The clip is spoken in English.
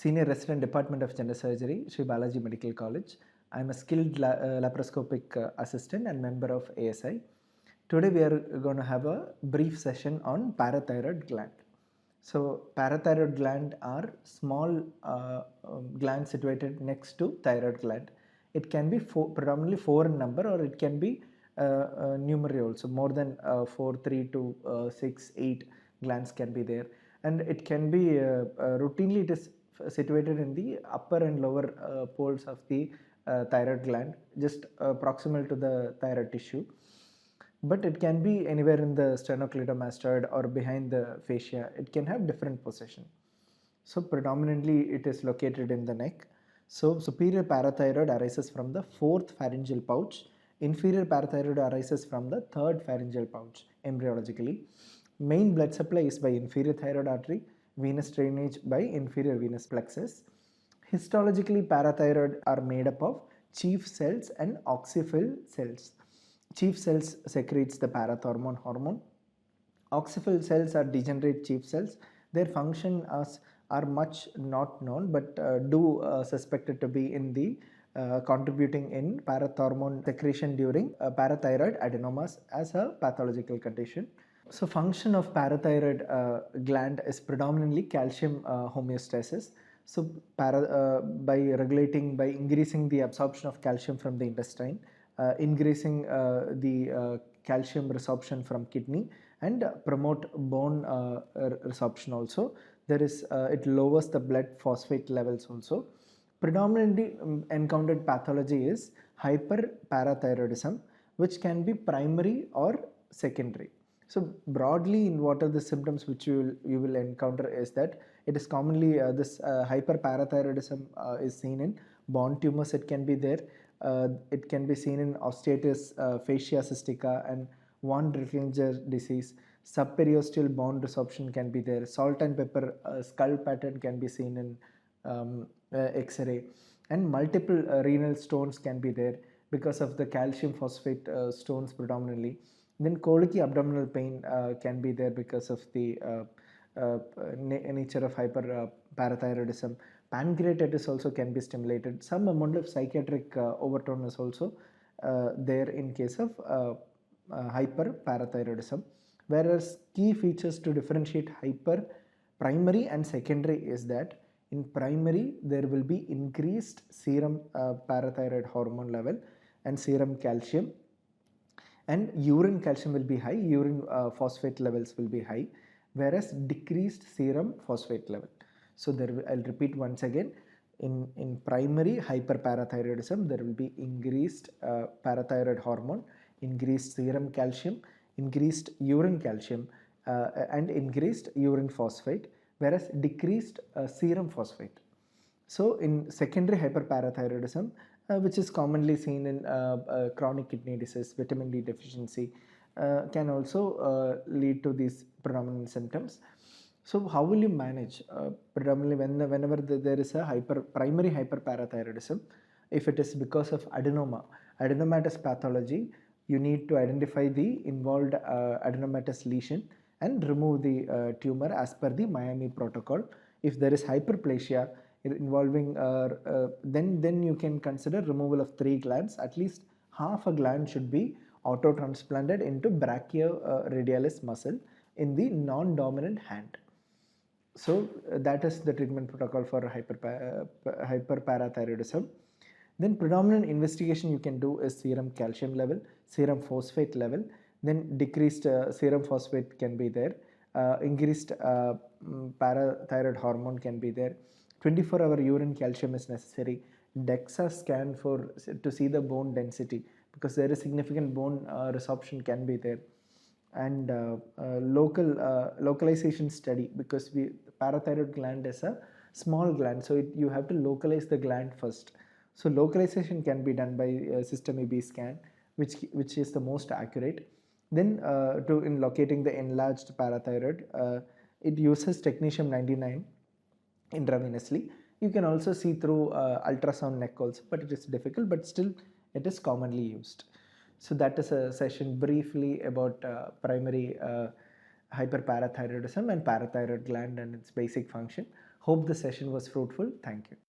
Senior Resident Department of Gender Surgery, Sree Balaji Medical College. I am a skilled laparoscopic assistant and member of ASI. Today we are going to have a brief session on parathyroid gland. So parathyroid gland are small glands situated next to thyroid gland. It can be predominantly 4 in number, or it can be numerary also. More than 4, 3 to 6, 8 glands can be there, and it can be routinely it is situated in the upper and lower poles of the thyroid gland, just proximal to the thyroid tissue. But it can be anywhere in the sternocleidomastoid or behind the fascia. It can have different position. So predominantly it is located in the neck. So superior parathyroid arises from the 4th pharyngeal pouch. Inferior parathyroid arises from the 3rd pharyngeal pouch embryologically. Main blood supply is by inferior thyroid artery, venous drainage by inferior venous plexus. Histologically, parathyroid are made up of chief cells and oxyphil cells. Chief cells secretes the parathormone hormone. Oxyphil cells are degenerate chief cells. Their function are much not known, but suspected to be in the contributing in parathormone secretion during parathyroid adenomas as a pathological condition. So function of parathyroid gland is predominantly calcium homeostasis. So by increasing the absorption of calcium from the intestine, increasing the calcium resorption from kidney, and promote bone resorption also. There is it lowers the blood phosphate levels also. Predominantly encountered pathology is hyperparathyroidism, which can be primary or secondary. So broadly, in what are the symptoms which you will encounter is that it is commonly this hyperparathyroidism is seen in bone tumors. It can be there. It can be seen in osteitis fascia cystica and von Rittlinger disease. Subperiosteal bone resorption can be there. Salt and pepper skull pattern can be seen in X-ray, and multiple renal stones can be there because of the calcium phosphate stones predominantly. Then colicky abdominal pain can be there because of the nature of hyperparathyroidism. Pancreatitis also can be stimulated. Some amount of psychiatric overtone is also there in case of hyperparathyroidism. Whereas key features to differentiate primary and secondary is that in primary there will be increased serum parathyroid hormone level and serum calcium, and urine calcium will be high, urine phosphate levels will be high, whereas decreased serum phosphate level. So I'll repeat once again, in primary hyperparathyroidism there will be increased parathyroid hormone, increased serum calcium, increased urine calcium, and increased urine phosphate, whereas decreased serum phosphate. So in secondary hyperparathyroidism, which is commonly seen in chronic kidney disease, vitamin D deficiency, can also lead to these predominant symptoms. So how will you manage? Predominantly whenever there is a primary hyperparathyroidism, if it is because of adenomatous pathology, you need to identify the involved adenomatous lesion and remove the tumor as per the Miami protocol. If there is hyperplasia involving then you can consider removal of 3 glands. At least half a gland should be auto-transplanted into brachioradialis muscle in the non-dominant hand. So that is the treatment protocol for hyperparathyroidism. Then predominant investigation you can do is serum calcium level, serum phosphate level, then decreased serum phosphate can be there, increased parathyroid hormone can be there, 24-hour urine calcium is necessary, DEXA scan to see the bone density, because there is significant bone resorption can be there, and localization study, because parathyroid gland is a small gland, so you have to localize the gland first. So localization can be done by system EB scan, which is the most accurate. Then in locating the enlarged parathyroid, it uses technetium-99 intravenously. You can also see through ultrasound neck also, but it is difficult, but still it is commonly used. So that is a session briefly about primary hyperparathyroidism and parathyroid gland and its basic function. Hope the session was fruitful. Thank you.